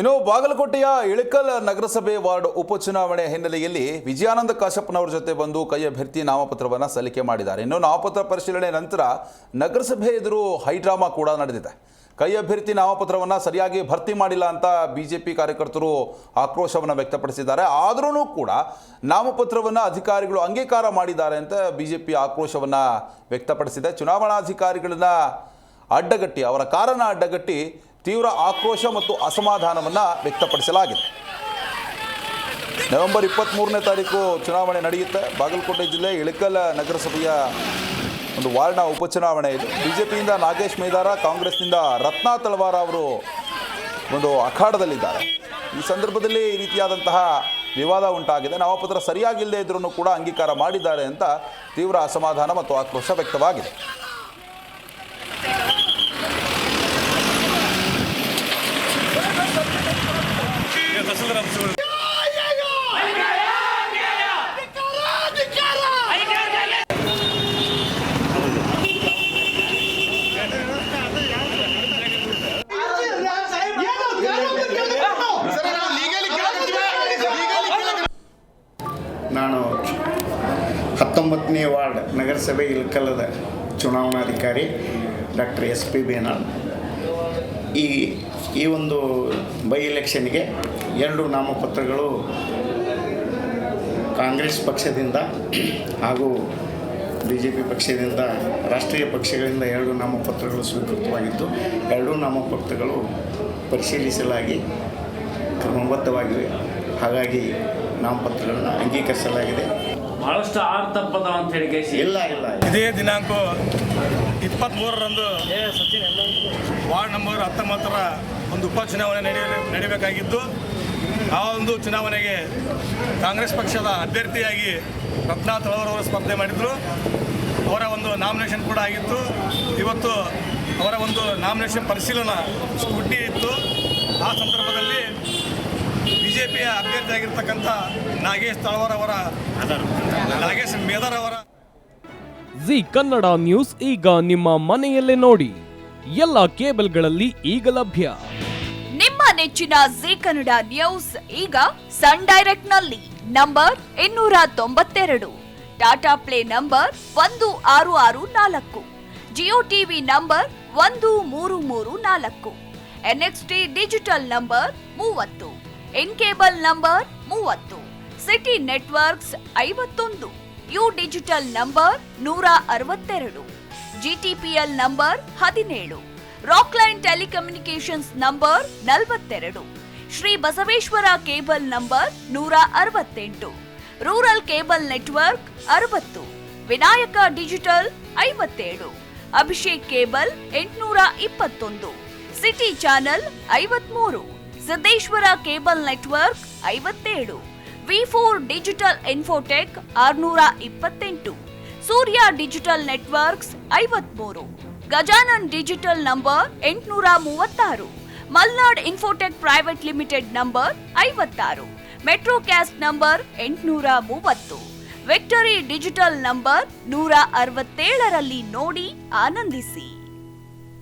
ಇನ್ನು ಬಾಗಲಕೋಟೆಯ ಇಳಕಲ್ ನಗರಸಭೆ ವಾರ್ಡ್ ಉಪಚುನಾವಣೆ ಹಿನ್ನೆಲೆಯಲ್ಲಿ ವಿಜಯಾನಂದ ಕಾಶಪ್ಪನವರ ಜೊತೆ ಬಂದು ಕೈ ಅಭ್ಯರ್ಥಿ ನಾಮಪತ್ರವನ್ನು ಸಲ್ಲಿಕೆ ಮಾಡಿದ್ದಾರೆ. ಇನ್ನು ನಾಮಪತ್ರ ಪರಿಶೀಲನೆ ನಂತರ ನಗರಸಭೆ ಎದುರು ಹೈಡ್ರಾಮಾ ಕೂಡ ನಡೆದಿದೆ. ಕೈ ಅಭ್ಯರ್ಥಿ ನಾಮಪತ್ರವನ್ನು ಸರಿಯಾಗಿ ಭರ್ತಿ ಮಾಡಿಲ್ಲ ಅಂತ ಬಿಜೆಪಿ ಕಾರ್ಯಕರ್ತರು ಆಕ್ರೋಶವನ್ನು ವ್ಯಕ್ತಪಡಿಸಿದ್ದಾರೆ. ಆದರೂ ಕೂಡ ನಾಮಪತ್ರವನ್ನು ಅಧಿಕಾರಿಗಳು ಅಂಗೀಕಾರ ಮಾಡಿದ್ದಾರೆ ಅಂತ ಬಿಜೆಪಿ ಆಕ್ರೋಶವನ್ನು ವ್ಯಕ್ತಪಡಿಸಿದೆ. ಚುನಾವಣಾಧಿಕಾರಿಗಳನ್ನ ಅಡ್ಡಗಟ್ಟಿ ಅವರ ಕಾರನ್ನು ಅಡ್ಡಗಟ್ಟಿ ತೀವ್ರ ಆಕ್ರೋಶ ಮತ್ತು ಅಸಮಾಧಾನವನ್ನು ವ್ಯಕ್ತಪಡಿಸಲಾಗಿದೆ. ನವೆಂಬರ್ 23ನೇ ತಾರೀಕು ಚುನಾವಣೆ ನಡೆಯುತ್ತೆ. ಬಾಗಲಕೋಟೆ ಜಿಲ್ಲೆ ಇಳಕಲ್ ನಗರಸಭೆಯ ಒಂದು ವಾರ್ಡ್ನ ಉಪಚುನಾವಣೆ ಇದು. ಬಿಜೆಪಿಯಿಂದ ನಾಗೇಶ್ ಮೇದಾರ, ಕಾಂಗ್ರೆಸ್ನಿಂದ ರತ್ನಾ ತಳವಾರ ಅವರು ಒಂದು ಅಖಾಡದಲ್ಲಿದ್ದಾರೆ. ಈ ಸಂದರ್ಭದಲ್ಲಿ ಈ ರೀತಿಯಾದಂತಹ ವಿವಾದ ಉಂಟಾಗಿದೆ. ನಾಮಪತ್ರ ಸರಿಯಾಗಿಲ್ಲದೆ ಇದ್ರೂ ಕೂಡ ಅಂಗೀಕಾರ ಮಾಡಿದ್ದಾರೆ ಅಂತ ತೀವ್ರ ಅಸಮಾಧಾನ ಮತ್ತು ಆಕ್ರೋಶ ವ್ಯಕ್ತವಾಗಿದೆ. ನಾನು 19ನೇ ವಾರ್ಡ್ ನಗರಸಭೆ ಇಳಕಲ್ಲದ ಚುನಾವಣಾಧಿಕಾರಿ ಡಾಕ್ಟರ್ SP ಬೇನಾಳ್. ಈ ಒಂದು ಬೈ ಎಲೆಕ್ಷನ್ಗೆ 2 ನಾಮಪತ್ರಗಳು ಕಾಂಗ್ರೆಸ್ ಪಕ್ಷದಿಂದ ಹಾಗೂ BJP ಪಕ್ಷದಿಂದ, ರಾಷ್ಟ್ರೀಯ ಪಕ್ಷಗಳಿಂದ 2 ನಾಮಪತ್ರಗಳು ಸ್ವೀಕೃತವಾಗಿದ್ದು 2 ನಾಮಪತ್ರಗಳು ಪರಿಶೀಲಿಸಲಾಗಿ ಕ್ರಮಬದ್ಧವಾಗಿವೆ. ಹಾಗಾಗಿ ನಾಮಪತ್ರಗಳನ್ನು ಅಂಗೀಕರಿಸಲಾಗಿದೆ. ಬಹಳಷ್ಟು ಆರ್ತಪ್ಪದ ಅಂತ ಹೇಳಿ ಇಲ್ಲ ಇದೇ ದಿನಾಂಕ 23ರಂದು ವಾರ್ಡ್ ನಂಬರ್ 19ರ ಒಂದು ಉಪಚುನಾವಣೆ ನಡೆಯಬೇಕಾಗಿದ್ದು, ಆ ಒಂದು ಚುನಾವಣೆಗೆ ಕಾಂಗ್ರೆಸ್ ಪಕ್ಷದ ಅಭ್ಯರ್ಥಿಯಾಗಿ ರತ್ನಾ ತಳವಾರವರು ಸ್ಪರ್ಧೆ ಮಾಡಿದರು. ಅವರ ಒಂದು ನಾಮಿನೇಷನ್ ಕೂಡ ಆಗಿತ್ತು. ಇವತ್ತು ಅವರ ಒಂದು ನಾಮಿನೇಷನ್ ಪರಿಶೀಲನಾ ಸ್ಕೂಟಿ ಇತ್ತು. ಆ ಸಂದರ್ಭದಲ್ಲಿ ಬಿಜೆಪಿಯ ಅಭ್ಯರ್ಥಿಯಾಗಿರ್ತಕ್ಕಂಥ ನಾಗೇಶ್ ಮೇದಾರ್ ಅವರ ಜಿ ಕನ್ನಡ ನ್ಯೂಸ್ ಈಗ ನಿಮ್ಮ ಮನೆಯಲ್ಲೇ ನೋಡಿ. ಎಲ್ಲ ಕೇಬಲ್ಗಳಲ್ಲಿ ಈಗ ಲಭ್ಯ. ನಿಮ್ಮ ನೆಚ್ಚಿನ ಜಿ ಕನ್ನಡ ನ್ಯೂಸ್ ಈಗ ಸನ್ ಡೈರೆಕ್ಟ್ ನಲ್ಲಿ number 292, Tata play number 1664, Jio TV number 1334, NXT digital number 30, in cable number 30, city networks 51, U digital number 162, GTPL number 17, Rockline telecommunications number 42, Shri Basaveshwara cable number 168, rural cable network 60, Vinayaka digital 57, Abhishek cable 821, city channel 53, Siddeshwara cable network 57, V4 digital Infotech 628, Surya digital networks 53, Gajanan digital number 836, Malnad Infotech private limited number 56, Metrocast number 830, Victory digital number 167ರಲ್ಲಿ ನೋಡಿ ಆನಂದಿಸಿ.